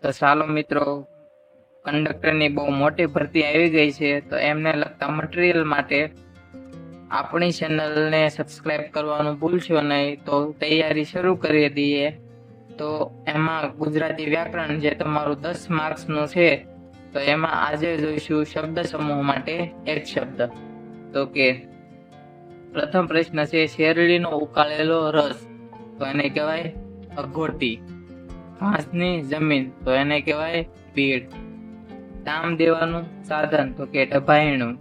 તો ચાલો મિત્રો, કંડક્ટરની બહુ મોટી ભરતી આવી ગઈ છે, તો એમને લગતા મટીરિયલ માટે આપણી ચેનલને સબસ્ક્રાઇબ કરવાનું ભૂલશો નહીં. તો તૈયારી શરૂ કરી દઈએ. તો એમાં ગુજરાતી વ્યાકરણ જે તમારું 10 માર્ક્સનું છે, તો એમાં આજે જોઈશું શબ્દ સમૂહ માટે એક શબ્દ. તો કે પ્રથમ પ્રશ્ન છે, શેરડીનો ઉકાળેલો રસ, તો એને કહેવાય અઘોટી. ઘાસની જમીન, તો એને કહેવાય ભીડ. તામ દેવાનું સાધન, તો કે ઢભાયણું.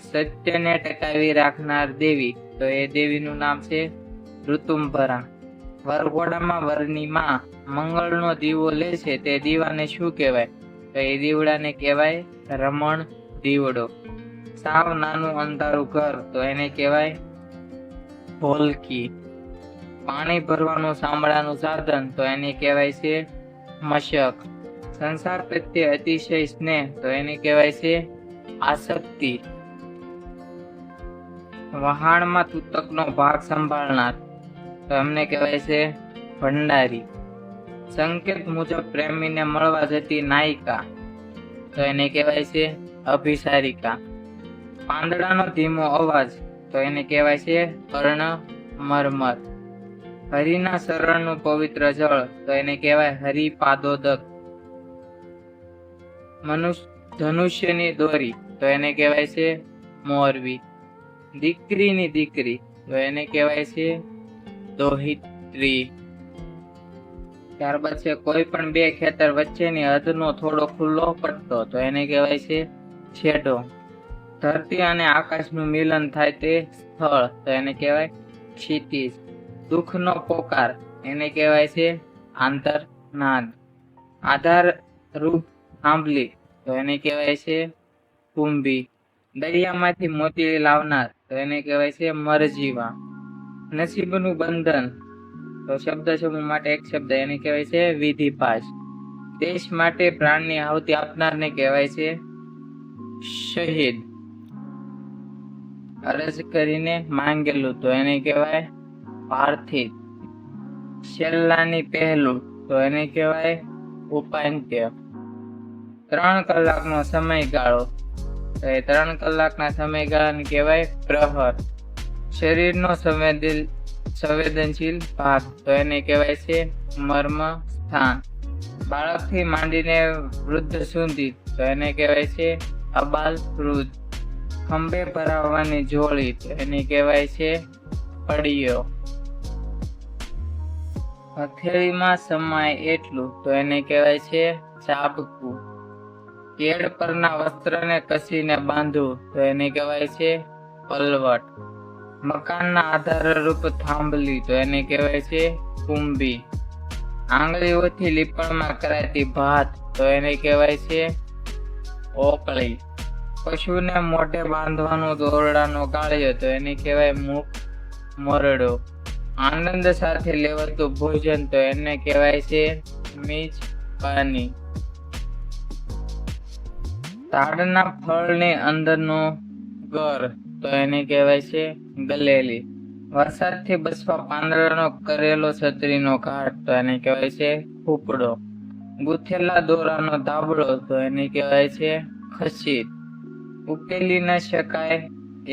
સત્યને ટકાવી રાખનાર દેવી, તો એ દેવીનું નામ છે ઋતુંભરા. વરઘોડામાં વરની માં મંગળનો દીવો લે છે, તે દીવાને શું કહેવાય? તો એ દીવડાને કહેવાય રમણ દીવડો. સાવ નાનું અંધારું ઘર, તો એને કહેવાય ભોલકી. પાણી ભરવાનું સાંભળાનું સાધન, તો એને કહેવાય છે મશક. સંસાર પ્રત્યે અતિશય સ્નેહ, તો એને કહેવાય છે આસક્તિ. વહાણમાં તૂતકનો ભાગ સંભાળનાર, તો એમને કહેવાય છે ભંડારી. સંકેત મુજબ પ્રેમીને મળવા જતી નાયિકા, તો એને કહેવાય છે અભિસારિકા. પાંદડાનો ધીમો અવાજ, તો એને કહેવાય છે કર્ણ મરમર. હરિના શરણનું પવિત્ર જળ, તો એને કહેવાય હરિપાદોદક. ધનુષ્યની દોરી, તો એને કહેવાય છે મોરવી. દીકરીની દીકરી, તો એને કહેવાય છે દોહિત્રી. ત્યારબાદ છે કોઈ પણ બે ખેતર વચ્ચેની હદનો થોડો ખુલ્લો પટ્ટો, તો એને કહેવાય છે છેડો. ધરતી અને આકાશનું મિલન થાય તે સ્થળ, તો એને કહેવાય ક્ષિતિજ. દુઃખનો પોકાર, એને કહેવાય છે આંતરનાદ. આધાર રૂપ આંબલી, તો એને કહેવાય છે કુંભી. દરિયામાંથી મોતી લાવનાર, તો એને કહેવાય છે મરજીવા. નસીબનું બંધન, તો શબ્દ સમૂહ માટે એક શબ્દ, એને કહેવાય છે વિધિપાશ. દેશ માટે પ્રાણની આહુતિ આપનારને કહેવાય છે શહીદ. અરજ કરીને માંગેલું, તો એને કહેવાય પાર્થિવ. છેલ્લાની પહેલું, તો એને કહેવાય ઉપાંત્ય. 3 કલાકનો સમયગાળો, તો એ 3 કલાકના સમયગાળાને કહેવાય પ્રહર. શરીરનો સંવેદનશીલ ભાગ, તો એને કહેવાય છે મર્મ સ્થાન. બાળકથી માંડીને વૃદ્ધ સુધી, તો એને કહેવાય છે અબાલ વૃદ્ધ. ખંભે ભરાવવાની જોડી, તો એને કહેવાય છે પડિયો. હથેળીમાં સમાય એટલું, તો એને કહેવાય છે ચાબકું. કેળ પરના વસ્ત્રને કસીને બાંધવું, તો એને કહેવાય છે પલવટ. મકાનના આધારરૂપ થાંભલી, તો એને કહેવાય છે કુંભી. આંગળીઓથી લીપણમાં કરાતી ભાત, તો એને કહેવાય છે ઓકળી. પશુને મોઢે બાંધવાનો દોરડાનો ગાળિયો, તો એને કહેવાય મુખ મોરડો. આનંદ સાથે લેવાતું ભોજન, તો એને કહેવાય છે મિજબાની. તાડના ફળની અંદરનું ઘર, તો એને કહેવાય છે ગલેલી. વરસાદથી બચવા પાંદડાનો કરેલો છત્રીનો ઘાટ, તો એને કહેવાય છે ખૂપડો. ગૂંથેલા દોરાનો ધાબળો, તો એને કહેવાય છે ખસીત. ઉકેલી ન શકાય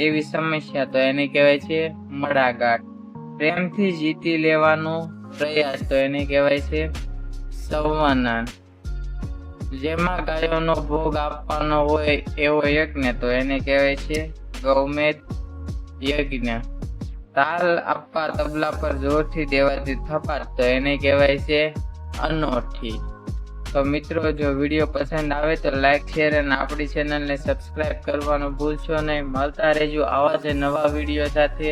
એવી સમસ્યા, તો એને કહેવાય છે મડાગાંઠ. પ્રેમથી જીતી લેવાનો પ્રયાસ, તો એને કહેવાય છે સંવનન. જેમાં ગાયોનો ભોગ આપવાનો હોય એવો યજ્ઞ, તો એને કહેવાય છે ગૌમેદ યજ્ઞ. તાલ આપવા તબલા પર જોરથી દેવાતી થપાટ, તો એને કહેવાય છે અનોઠી. તો મિત્રો, જો વિડીયો પસંદ આવે તો લાઈક, શેર અને આપણી ચેનલને સબસ્ક્રાઇબ કરવાનું ભૂલશો નહીં. મળતા રહેજો આવા જ નવા વિડીયો સાથે.